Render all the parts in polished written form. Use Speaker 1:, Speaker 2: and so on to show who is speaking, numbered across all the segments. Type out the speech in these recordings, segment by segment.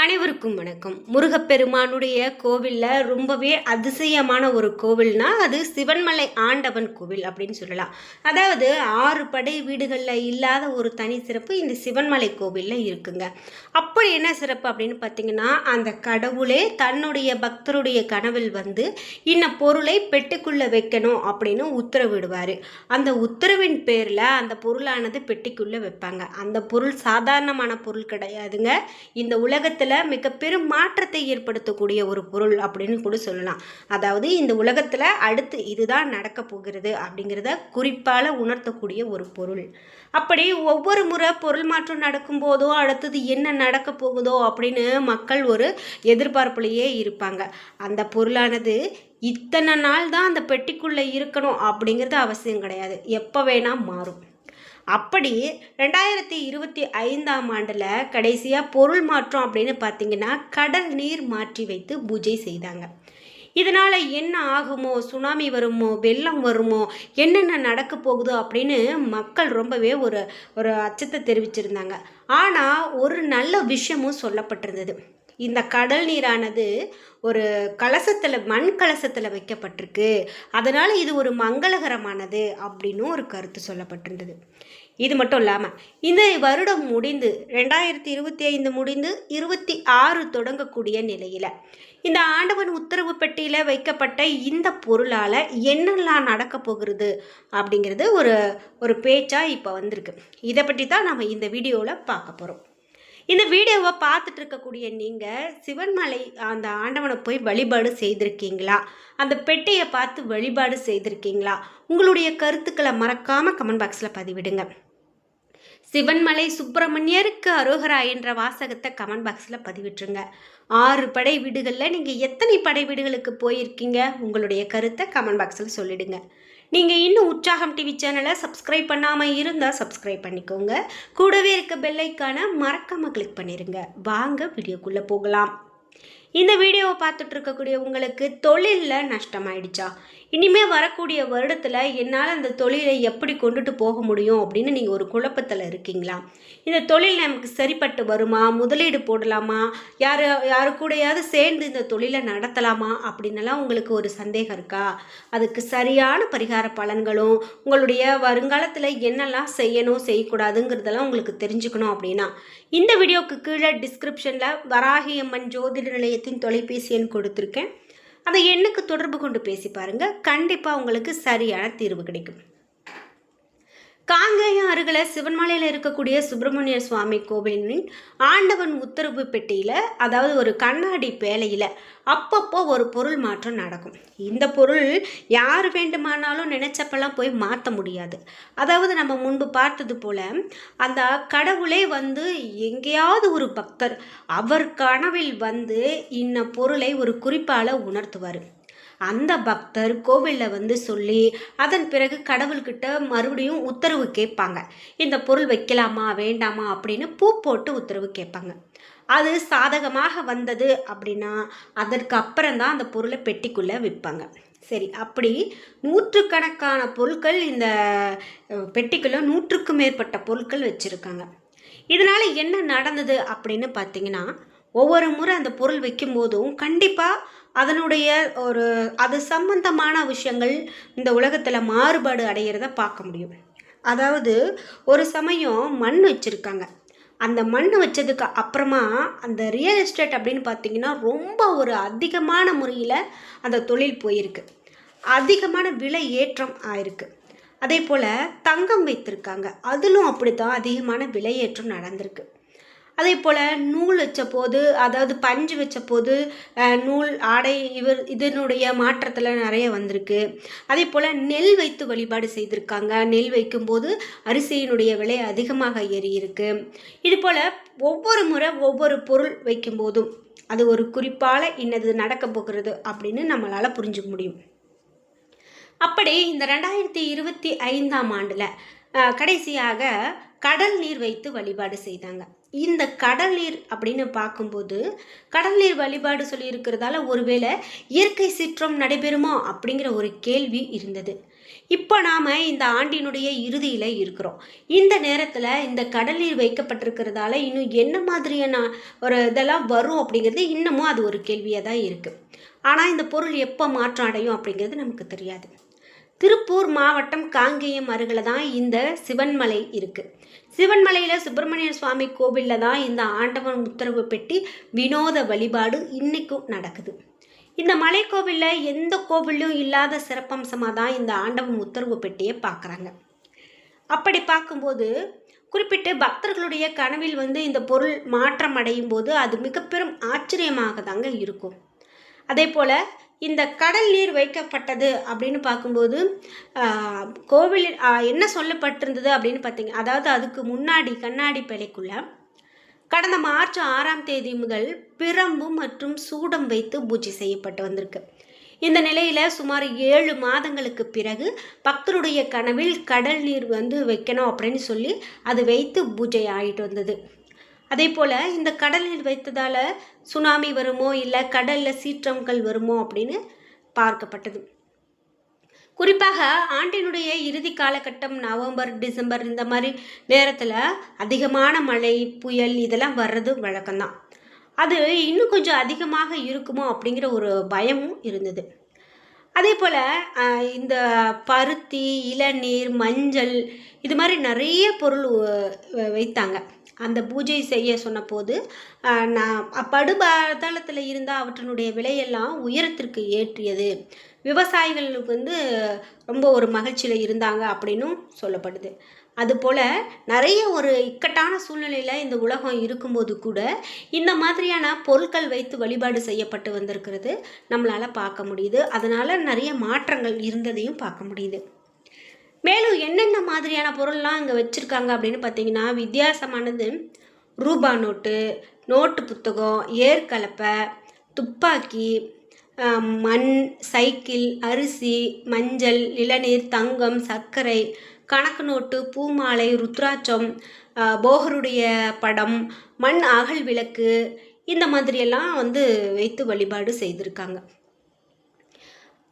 Speaker 1: அனைவருக்கும் வணக்கம். முருகப்பெருமானுடைய கோவிலில் ரொம்பவே அதிசயமான ஒரு கோவில்னா அது சிவன்மலை ஆண்டவன் கோவில் அப்படின்னு சொல்லலாம். அதாவது 6 படை வீடுகளில் இல்லாத ஒரு தனி சிறப்பு இந்த சிவன்மலை கோவிலில் இருக்குங்க. அப்படி என்ன சிறப்பு அப்படின்னு பார்த்தீங்கன்னா, அந்த கடவுளே தன்னுடைய பக்தருடைய கனவில் வந்து இன்ன பொருளை பெட்டிக்குள்ளே வைக்கணும் அப்படின்னு உத்தரவிடுவார். அந்த உத்தரவின் பேரில் அந்த பொருளானது பெட்டிக்குள்ளே வைப்பாங்க. அந்த பொருள் சாதாரணமான பொருள் கிடையாதுங்க. இந்த உலகத்தில் மிக பெரும் மாற்றத்தை ஏற்படுத்தக்கூடிய ஒரு பொருள் அப்படின்னு கூட சொல்லலாம். அதாவது இந்த உலகத்தில் அடுத்து இதுதான் நடக்க போகிறது அப்படிங்கிறத குறிப்பால் உணர்த்தக்கூடிய ஒரு பொருள். அப்படி ஒவ்வொரு முறை பொருள் மாற்றம் நடக்கும் போதோ அடுத்தது என்ன நடக்க போகுதோ அப்படின்னு மக்கள் ஒரு எதிர்பார்ப்புலையே இருப்பாங்க. அந்த பொருளானது இத்தனை நாள் தான் அந்த பெட்டிக்குள்ளே இருக்கணும் அப்படிங்கிறது அவசியம் கிடையாது, எப்போ வேணால் மாறும். அப்படி 2025ஆம் ஆண்டில் கடைசியாக பொருள் மாற்றம் அப்படின்னு பார்த்தீங்கன்னா கடல் நீர் மாற்றி வைத்து பூஜை செய்தாங்க. இதனால் என்ன ஆகுமோ, சுனாமி வருமோ, வெள்ளம் வருமோ, என்னென்ன நடக்க போகுதோ அப்படின்னு மக்கள் ரொம்பவே ஒரு ஒரு அச்சத்தை தெரிவிச்சிருந்தாங்க. ஆனால் ஒரு நல்ல விஷயமும் சொல்லப்பட்டிருந்தது. இந்த கடல் நீரானது ஒரு கலசத்தில், மண் கலசத்தில் வைக்கப்பட்டிருக்கு, அதனால் இது ஒரு மங்களகரமானது அப்படின்னு ஒரு கருத்து சொல்லப்பட்டிருந்தது. இது மட்டும் இல்லாமல் இந்த வருடம் முடிந்து 2025 முடிந்து 26 தொடங்கக்கூடிய நிலையில் இந்த ஆண்டவன் உத்தரவு பெட்டியில் வைக்கப்பட்ட இந்த பொருளால் என்னெல்லாம் நடக்க போகிறது அப்படிங்கிறது ஒரு ஒரு பேச்சாக இப்போ வந்திருக்கு. இதை பற்றி தான் நம்ம இந்த வீடியோவில் பார்க்க போகிறோம். இந்த வீடியோவை பார்த்துட்டு இருக்கக்கூடிய நீங்கள் சிவன்மலை அந்த ஆண்டவனை போய் வழிபாடு செய்திருக்கீங்களா? அந்த பெட்டியை பார்த்து வழிபாடு செய்திருக்கீங்களா? உங்களுடைய கருத்துக்களை மறக்காமல் கமெண்ட் பாக்ஸில் பதிவிடுங்க. சிவன்மலை சுப்பிரமணியருக்கு அரோகரா என்ற வாசகத்தை கமெண்ட் பாக்ஸில் பதிவிட்டுருங்க. 6 படை வீடுகளில் நீங்கள் எத்தனை படை வீடுகளுக்கு போயிருக்கீங்க? உங்களுடைய கருத்தை கமெண்ட் பாக்ஸில் சொல்லிடுங்க. நீங்கள் இன்னும் உற்சாகம் டிவி சேனலை சப்ஸ்கிரைப் பண்ணாமல் இருந்தால் சப்ஸ்கிரைப் பண்ணிக்கோங்க. கூடவே இருக்க பெல்லைக்கான மறக்காமல் கிளிக் பண்ணிடுங்க. வாங்க வீடியோக்குள்ளே போகலாம். இந்த வீடியோவை பார்த்துட்டு இருக்கக்கூடிய உங்களுக்கு தொழிலில் நஷ்டமாயிடுச்சா? இனிமேல் வரக்கூடிய வருடத்தில் என்னால் அந்த தொழிலை எப்படி கொண்டுட்டு போக முடியும் அப்படின்னு நீங்கள் ஒரு குழப்பத்தில் இருக்கீங்களா? இந்த தொழில் நமக்கு சரிப்பட்டு வருமா? முதலீடு போடலாமா? யாரு கூடயாவது சேர்ந்து இந்த தொழிலை நடத்தலாமா அப்படின்னலாம் உங்களுக்கு ஒரு சந்தேகம் இருக்கா? அதுக்கு சரியான பரிகார பலன்களும் உங்களுடைய வருங்காலத்தில் என்னெல்லாம் செய்யணும் செய்யக்கூடாதுங்கிறதெல்லாம் உங்களுக்கு தெரிஞ்சுக்கணும் அப்படின்னா இந்த வீடியோவுக்கு கீழே டிஸ்கிரிப்ஷனில் வராகி அம்மன் ஜோதிட நிலையத்தின் தொலைபேசி எண் கொடுத்துருக்கேன். அதை எண்ணுக்கு தொடர்பு கொண்டு பேசி பாருங்கள். கண்டிப்பாக உங்களுக்கு சரியான தீர்வு கிடைக்கும். காங்கேயம் அருகில் சிவன்மலையில் இருக்கக்கூடிய சுப்பிரமணிய சுவாமி கோவிலின் ஆண்டவன் உத்தரவு பெட்டியில், அதாவது ஒரு கண்ணாடி பேழையில் அப்பப்போ ஒரு பொருள் மாற்றம் நடக்கும். இந்த பொருள் யார் வேண்டுமானாலும் நினைச்சப்பெல்லாம் போய் மாற்ற முடியாது. அதாவது நம்ம முன்பு பார்த்தது போல் அந்த கடவுளே வந்து எங்கேயாவது ஒரு பக்தர் அவர் கனவில் வந்து இன்ன பொருளை ஒரு குறிப்பால் உணர்த்துவார். அந்த பக்தர் கோவிலில் வந்து சொல்லி அதன் பிறகு கடவுள்கிட்ட மறுபடியும் உத்தரவு கேட்பாங்க. இந்த பொருள் வைக்கலாமா வேண்டாமா அப்படின்னு பூ போட்டு உத்தரவு கேட்பாங்க. அது சாதகமாக வந்தது அப்படின்னா அதற்கு அப்புறம்தான் அந்த பொருளை பெட்டிக்குள்ளே விற்பாங்க. சரி, அப்படி நூற்றுக்கணக்கான பொருட்கள் இந்த பெட்டிக்குள்ளே 100க்கும் மேற்பட்ட பொருட்கள் வச்சுருக்காங்க. இதனால் என்ன நடந்தது அப்படின்னு பார்த்தீங்கன்னா, ஒவ்வொரு முறை அந்த பொருள் வைக்கும் போதும் கண்டிப்பாக அதனுடைய அது சம்பந்தமான விஷயங்கள் இந்த உலகத்தில் மாறுபாடு அடைகிறத பார்க்க முடியும். அதாவது ஒரு சமயம் மண் வச்சுருக்காங்க. அந்த மண் வச்சதுக்கு அப்புறமா அந்த ரியல் எஸ்டேட் அப்படின்னு பார்த்தீங்கன்னா ரொம்ப ஒரு அதிகமான முறையில் அந்த தொழில் போயிருக்கு. அதிகமான விலை ஏற்றம் ஆயிருக்கு. அதே போல் தங்கம் வைத்திருக்காங்க, அதிலும் அப்படி தான் அதிகமான விலையேற்றம் நடந்திருக்கு. அதே போல் நூல் வச்ச போது, அதாவது பஞ்சு வச்ச போது நூல் ஆடை இதனுடைய மாற்றத்தில் நிறைய வந்திருக்கு. அதே போல் நெல் வைத்து வழிபாடு செய்திருக்காங்க. நெல் வைக்கும்போது அரிசியினுடைய விலை அதிகமாக ஏறியிருக்கு. இது போல் ஒவ்வொரு முறை ஒவ்வொரு பொருள் வைக்கும்போதும் அது ஒரு குறிப்பால் இன்னது நடக்க போகிறது அப்படின்னு நம்மளால் புரிஞ்சுக்க முடியும். அப்படி இந்த 2025ஆம் ஆண்டில் கடைசியாக கடல் நீர் வைத்து வழிபாடு செய்தாங்க. இந்த கடல் நீர் அப்படின்னு பார்க்கும்போது கடல் நீர் வழிபாடு சொல்லியிருக்கிறதால ஒருவேளை இயற்கை சீற்றம் நடைபெறுமோ அப்படிங்கிற ஒரு கேள்வி இருந்தது. இப்போ நாம் இந்த ஆண்டினுடைய இறுதியில் இருக்கிறோம். இந்த நேரத்தில் இந்த கடல் நீர் வைக்கப்பட்டிருக்கிறதால இன்னும் என்ன மாதிரியான ஒரு இதெல்லாம் வரும் அப்படிங்கிறது இன்னமும் அது ஒரு கேள்வியாக தான் இருக்குது. ஆனால் இந்த பொருள் எப்போ மாற்றம் அடையும் அப்படிங்கிறது நமக்கு தெரியாது. திருப்பூர் மாவட்டம் காங்கேயம் அருகில் தான் இந்த சிவன்மலை இருக்குது. சிவன்மலையில் சுப்பிரமணிய சுவாமி கோவிலில் தான் இந்த ஆண்டவன் உத்தரவு பெட்டி வினோத வழிபாடு இன்றைக்கும் நடக்குது. இந்த மலைக்கோவிலில் எந்த கோவிலும் இல்லாத சிறப்பம்சமாக தான் இந்த ஆண்டவன் உத்தரவு பெட்டியை பார்க்குறாங்க. அப்படி பார்க்கும்போது குறிப்பிட்டு பக்தர்களுடைய கனவில் இந்த பொருள் மாற்றம் அடையும் போது அது மிக பெரும் ஆச்சரியமாக தாங்க இருக்கும். அதே போல் இந்த கடல் நீர் வைக்கப்பட்டது அப்படின்னு பார்க்கும்போது கோவிலில் என்ன சொல்லப்பட்டிருந்தது அப்படின்னு பார்த்தீங்க, அதாவது அதுக்கு முன்னாடி கண்ணாடி பேழைக்குள்ள கடந்த மார்ச் 6ஆம் தேதி முதல் பிரம்பு மற்றும் சூடம் வைத்து பூஜை செய்யப்பட்டு வந்திருக்கு. இந்த நிலையில் சுமார் 7 மாதங்களுக்கு பிறகு பக்தருடைய கனவில் கடல் நீர் வைக்கணும் அப்படின்னு சொல்லி அது வைத்து பூஜை ஆகிட்டு வந்தது. அதே போல் இந்த கடல் நீர் வைத்ததால் சுனாமி வருமோ இல்லை கடலில் சீற்றங்கள் வருமோ அப்படின்னு பார்க்கப்பட்டது. குறிப்பாக ஆண்டினுடைய இறுதி காலகட்டம் நவம்பர், டிசம்பர் இந்த மாதிரி நேரத்தில் அதிகமான மழை, புயல் இதெல்லாம் வர்றது வழக்கம்தான். அது இன்னும் கொஞ்சம் அதிகமாக இருக்குமோ அப்படிங்கிற ஒரு பயமும் இருந்தது. அதே போல் இந்த பருத்தி, இளநீர், மஞ்சள் இது மாதிரி நிறைய பொருள் வைத்தாங்க. அந்த பூஜை செய்ய சொன்னபோது நான் படுபாதளத்தில் இருந்தால் அவற்றினுடைய விலையெல்லாம் உயரத்திற்கு ஏற்றியது. விவசாயிகளுக்கு ரொம்ப ஒரு மகிழ்ச்சியில் இருந்தாங்க அப்படின்னும் சொல்லப்படுது. அதுபோல் நிறைய ஒரு இக்கட்டான சூழ்நிலையில் இந்த உலகம் இருக்கும்போது கூட இந்த மாதிரியான பொருட்கள் வைத்து வழிபாடு செய்யப்பட்டு வந்திருக்கிறது நம்மளால் பார்க்க முடியுது. அதனால் நிறைய மாற்றங்கள் இருந்ததையும் பார்க்க முடியுது. மேலும் என்னென்ன மாதிரியான பொருள்லாம் இங்கே வச்சுருக்காங்க அப்படின்னு பார்த்தீங்கன்னா, வித்தியாசமானது ரூபா நோட்டு, நோட்டு புத்தகம், ஏர்கலப்பை, துப்பாக்கி, மண், சைக்கிள், அரிசி, மஞ்சள், இளநீர், தங்கம், சர்க்கரை, கணக்கு நோட்டு, பூமாலை, ருத்ராட்சம், போகருடைய படம், மண் அகல் விளக்கு இந்த மாதிரியெல்லாம் வைத்து வழிபாடு செய்திருக்காங்க.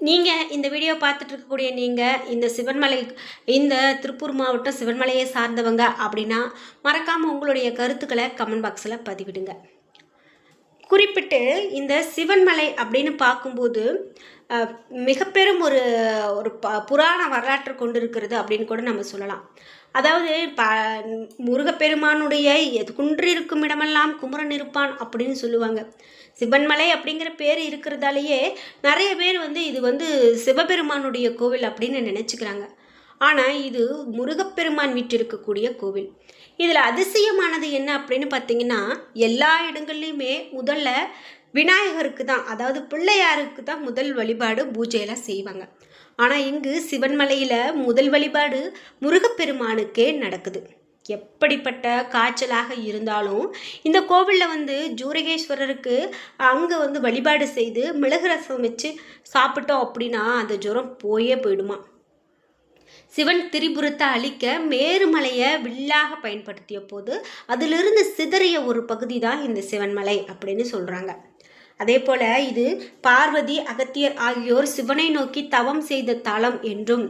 Speaker 1: நீங்கள் இந்த வீடியோ பார்த்துட்டு இருக்கக்கூடிய நீங்கள் இந்த சிவன்மலை, இந்த திருப்பூர் மாவட்டம் சிவன்மலையை சார்ந்தவங்க அப்படின்னா மறக்காமல் உங்களுடைய கருத்துக்களை கமெண்ட் பாக்ஸில் பதிவிடுங்க. குறிப்பிட்டு இந்த சிவன்மலை அப்படின்னு பார்க்கும்போது மிக பெரும் ஒரு புராண வரலாற்று கொண்டு இருக்கிறது அப்படின்னு கூட நம்ம சொல்லலாம். அதாவது முருகப்பெருமானுடைய குன்றிருக்கும் இடமெல்லாம் குமரன் இருப்பான் அப்படின்னு சொல்லுவாங்க. சிவன்மலை அப்படிங்கிற பேர் இருக்கிறதாலேயே நிறைய பேர் இது சிவபெருமானுடைய கோவில் அப்படின்னு நினச்சிக்கிறாங்க. ஆனால் இது முருகப்பெருமான் வீட்டிருக்கக்கூடிய கோவில். இதில் அதிசயமானது என்ன அப்படின்னு பார்த்தீங்கன்னா, எல்லா இடங்கள்லையுமே முதல்ல விநாயகருக்கு தான், அதாவது பிள்ளையாருக்கு தான் முதல் வழிபாடு பூஜையெல்லாம் செய்வாங்க. ஆனால் இங்கு சிவன்மலையில் முதல் வழிபாடு முருகப்பெருமானுக்கே நடக்குது. எப்படிப்பட்ட காய்ச்சலாக இருந்தாலும் இந்த கோவிலில் ஜூரகேஸ்வரருக்கு அங்கே வழிபாடு செய்து மிளகு ரசம் வச்சு சாப்பிட்டோம் அப்படின்னா அந்த ஜுரம் போயிடுமா. சிவன் திரிபுரத்தை அழிக்க மேருமலையை வில்லாக பயன்படுத்திய போது அதிலிருந்து சிதறிய ஒரு பகுதி தான் இந்த சிவன்மலை அப்படின்னு சொல்கிறாங்க. அதே போல் இது பார்வதி, அகத்தியர் ஆகியோர் சிவனை நோக்கி தவம் செய்த தலம் என்றும்,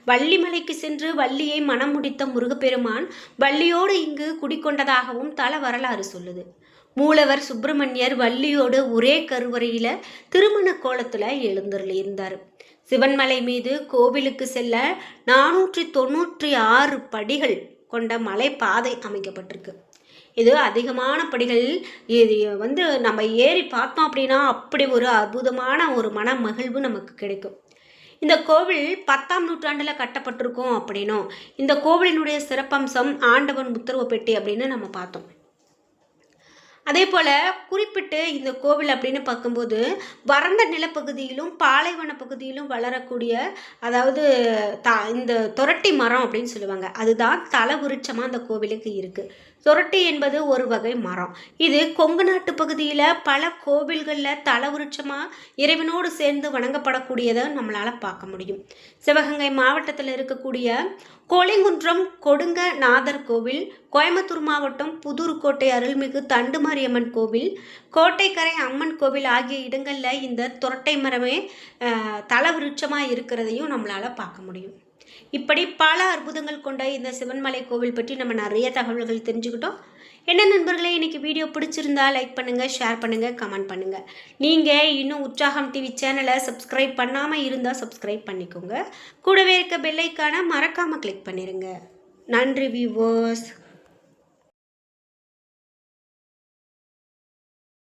Speaker 1: வள்ளிமலைக்கு சென்று வள்ளியை மனம் முடித்த முருகப்பெருமான் வள்ளியோடு இங்கு குடிக்கொண்டதாகவும் தல வரலாறு சொல்லுது. மூலவர் சுப்பிரமணியர் வள்ளியோடு ஒரே கருவறையில் திருமண கோலத்தில் எழுந்தருளியிருந்தார். சிவன்மலை மீது கோவிலுக்கு செல்ல 496 படிகள் கொண்ட மலை பாதை அமைக்கப்பட்டிருக்கு. இது அதிகமான படிகள். இது நம்ம ஏறி பார்த்தோம் அப்படின்னா அப்படி ஒரு அற்புதமான ஒரு மன மகிழ்வு நமக்கு கிடைக்கும். இந்த கோவில் 10ஆம் நூற்றாண்டில் கட்டப்பட்டிருக்கும் அப்படின்னும், இந்த கோவிலினுடைய சிறப்பம்சம் ஆண்டவன் உத்தரவு பெட்டி அப்படின்னு நம்ம பார்த்தோம். அதே போல் குறிப்பிட்டு இந்த கோவில் அப்படின்னு பார்க்கும்போது வறண்ட நிலப்பகுதியிலும் பாலைவன பகுதியிலும் வளரக்கூடிய, அதாவது இந்த தொரட்டி மரம் அப்படின்னு சொல்லுவாங்க, அதுதான் தல விருட்சமாக அந்த கோவிலுக்கு இருக்குது. தொரட்டி என்பது ஒரு வகை மரம். இது கொங்கு நாட்டு பகுதியில் பல கோவில்களில் தல விருட்சமாக இறைவனோடு சேர்ந்து வணங்கப்படக்கூடியதை நம்மளால் பார்க்க முடியும். சிவகங்கை மாவட்டத்தில் இருக்கக்கூடிய கோலிங்குன்றம் கொடுங்க நாதர் கோவில், கோயம்புத்தூர் மாவட்டம் புதூர்கோட்டை அருள்மிகு தண்டுமாரியம்மன் கோவில், கோட்டைக்கரை அம்மன் கோவில் ஆகிய இடங்களில் இந்த தொரட்டை மரமே தல விருட்சமாக இருக்கிறதையும் நம்மளால் பார்க்க முடியும். இப்படி பல அற்புதங்கள் கொண்ட இந்த சிவன்மலை கோவில் பற்றி நம்ம நிறைய தகவல்கள் தெரிஞ்சுக்கிட்டோம். என்ன நண்பர்களே, இன்றைக்கி வீடியோ பிடிச்சிருந்தா லைக் பண்ணுங்கள், ஷேர் பண்ணுங்கள், கமெண்ட் பண்ணுங்கள். நீங்கள் இன்னும் உற்சாகம் டிவி சேனலை சப்ஸ்கிரைப் பண்ணாமல் இருந்தால் சப்ஸ்கிரைப் பண்ணிக்கோங்க. கூடவே இருக்க பெல் ஐக்கானை மறக்காமல் கிளிக் பண்ணிடுங்க. நன்றி வியூவர்ஸ்.